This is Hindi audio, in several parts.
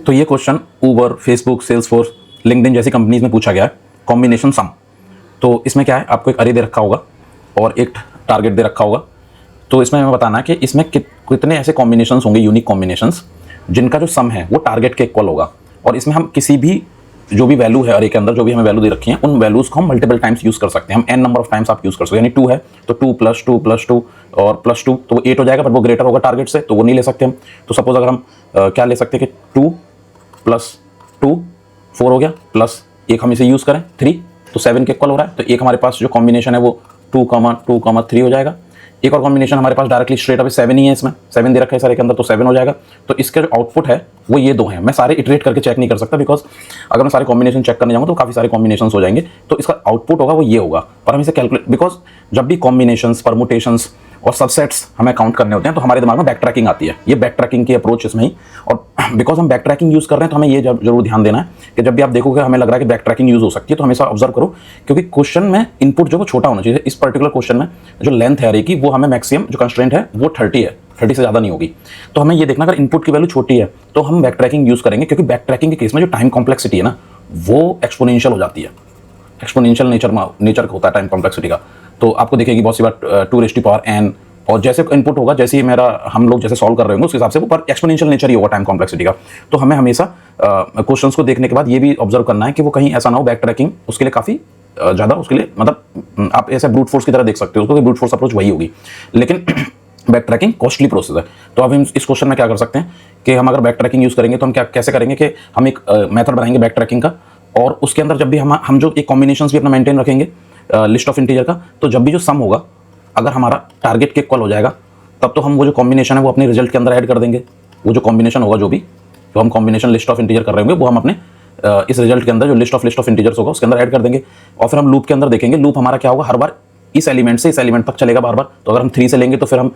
तो ये question Uber, Facebook, Salesforce, LinkedIn जैसी कंपनीज में पूछा गया है, कॉम्बिनेशन सम। तो इसमें क्या है, आपको एक अरे दे रखा होगा और एक टारगेट दे रखा होगा। तो इसमें हमें बताना है कि इसमें कितने ऐसे कॉम्बिनेशंस होंगे, यूनिक कॉम्बिनेशंस, जिनका जो सम है वो टारगेट के इक्वल होगा। और इसमें हम किसी भी जो भी वैल्यू है अरे के अंदर जो भी हमें वैल्यू दे रखी है, उन वैल्यूज को हम मल्टीपल टाइम्स यूज कर सकते हैं। हम n नंबर ऑफ टाइम्स आप यूज कर सकते हैं। यानी 2 है तो 2 + 2 + 2 और +2 तो वो 8 हो जाएगा, पर वो ग्रेटर होगा टारगेट से, तो वो नहीं ले सकते हम। तो सपोज अगर हम क्या ले सकते हैं कि 2 + 2 4 हो गया, प्लस एक हम इसे यूज करें 3 तो 7 के इक्वल हो रहा है। तो एक हमारे पास जो कॉम्बिनेशन है वो 2, 2, 3 हो जाएगा। एक और कॉम्बिनेशन हमारे पास डायरेक्टली स्ट्रेट अवे 7 ही है, इसमें 7 दे रखा है सारे के अंदर, तो 7 हो जाएगा। तो इसका जो आउटपुट है वो ये 2 हैं। मैं सारे इटरेट करके चेक नहीं कर सकता, बिकॉज अगर मैं सारे कॉम्बिनेशन चेक करने जाऊंगा तो काफी सारे कॉम्बिनेशंस हो जाएंगे। तो इसका आउटपुट होगा वो ये होगा, पर हम इसे कैलकुलेट, बिकॉज जब भी कॉम्बिनेशंस, परमुटेशंस और सबसेट्स हमें काउंट करने होते हैं तो हमारे दिमाग में बैक ट्रैकिंग आती है। ये बैक ट्रैकिंग की अप्रोच इसमें ही, और बिकॉज हम बैक ट्रैकिंग यूज कर रहे हैं तो हमें ये जरूर ध्यान देना है कि जब भी आप देखोगे हमें लग रहा है कि बैक ट्रैकिंग यूज हो सकती है, तो हमेशा ऑब्जर्व करो, क्योंकि क्वेश्चन में इनपुट जो वो छोटा होना चाहिए। इस पर्टिकुलर क्वेश्चन में जो लेंथ है अरे की, वो हमें मैक्सिमम जो कंस्ट्रेंट है वो 30 है, 30 से ज़्यादा नहीं होगी। तो हमें ये देखना, अगर इनपुट की वैल्यू छोटी है तो हम बैक ट्रैकिंग यूज करेंगे, क्योंकि बैक ट्रैकिंग के केस में जो टाइम कॉम्प्लेक्सिटी है ना, वो एक्सपोनेंशियल हो जाती है। एक्सपोनेंशियल नेचर होता है टाइम कॉम्प्लेक्सिटी का। तो आपको देखेगी बहुत सी बार 2n, और जैसे इनपुट होगा, जैसे ही हम लोग जैसे सॉल्व कर रहे होंगे उसके हिसाब से वो पर एक्सपोनेंशियल नेचर ही होगा टाइम कॉम्प्लेक्सिटी का। तो हमें हमेशा क्वेश्चंस को देखने के बाद ये भी ऑब्जर्व करना है कि वो कहीं ऐसा ना हो, बैक ट्रैकिंग उसके लिए काफ़ी ज़्यादा, उसके लिए मतलब आप ऐसे ब्रूट फोर्स की तरह देख सकते हो उसको, ब्रूट फोर्स अप्रोच वही होगी, लेकिन बैक ट्रैकिंग कॉस्टली प्रोसेस है। तो अब हम इस क्वेश्चन में क्या कर सकते हैं कि हम अगर बैक ट्रैकिंग यूज़ करेंगे तो हम कैसे करेंगे कि हम एक मेथड बनाएंगे बैक ट्रैकिंग का, और उसके अंदर जब भी हम जो एक कॉम्बिनेशन भी अपना मेंटेन रखेंगे लिस्ट ऑफ इंटीजर का, तो जब भी जो सम होगा अगर हमारा टारगेट के इक्वल हो जाएगा, तब तो हम वो जो कॉम्बिनेशन है वो अपने रिजल्ट के अंदर ऐड कर देंगे। वो जो कॉम्बिनेशन होगा, जो हम कॉम्बिनेशन लिस्ट ऑफ इंटीजर कर रहे होंगे, वो हम अपने इस रिजल्ट के अंदर जो लिस्ट ऑफ इंटीजर्स होगा उसके अंदर ऐड कर देंगे। और फिर हम लूप के अंदर देखेंगे, लूप हमारा क्या होगा, हर बार इस एलिमेंट से इस एलिमेंट तक चलेगा बार बार। तो अगर हम 3 से लेंगे तो फिर हम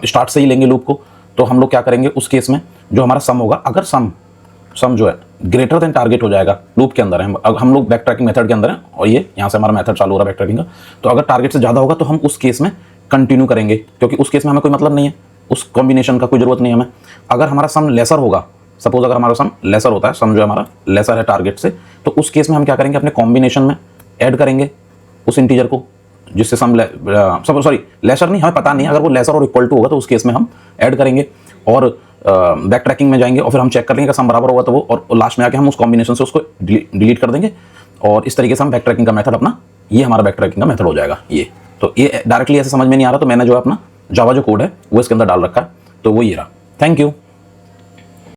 स्टार्ट से ही लेंगे लूप को। तो हम लोग क्या करेंगे उस केस में, जो हमारा सम होगा, अगर सम जो है ग्रेटर देन टारगेट हो जाएगा, लूप के अंदर है, हम लोग बैक ट्रैकिंग मेथड के अंदर हैं और ये यहाँ से हमारा मेथड चालू हो रहा है बैक ट्रैकिंग का। तो अगर टारगेट से ज़्यादा होगा तो हम उस केस में कंटिन्यू करेंगे, क्योंकि उस केस में हमें कोई मतलब नहीं है, उस कॉम्बिनेशन का कोई जरूरत नहीं है हमें। अगर हमारा सम लेसर होगा, सपोज अगर हमारा सम लेसर होता है, सम जो हमारा लेसर है टारगेट से, तो उस केस में हम क्या करेंगे, अपने कॉम्बिनेशन में ऐड करेंगे उस इंटीजर को जिससे सम लेसर नहीं, हमें पता नहीं, अगर वो लेसर और इक्वल टू होगा तो उस केस में हम ऐड करेंगे और बैक ट्रैकिंग में जाएंगे और फिर हम चेक कर लेंगे कि सम बराबर होगा तो वो, और लास्ट में आके हम उस कॉम्बिनेशन से उसको डिलीट कर देंगे। और इस तरीके से हम बैक ट्रैकिंग का मेथड अपना, ये हमारा बैक ट्रैकिंग का मेथड हो जाएगा। ये तो ये डायरेक्टली ऐसे समझ में नहीं आ रहा, तो मैंने जो अपना जावा जो कोड है वो इसके अंदर डाल रखा है, तो वो ये रहा। Thank you.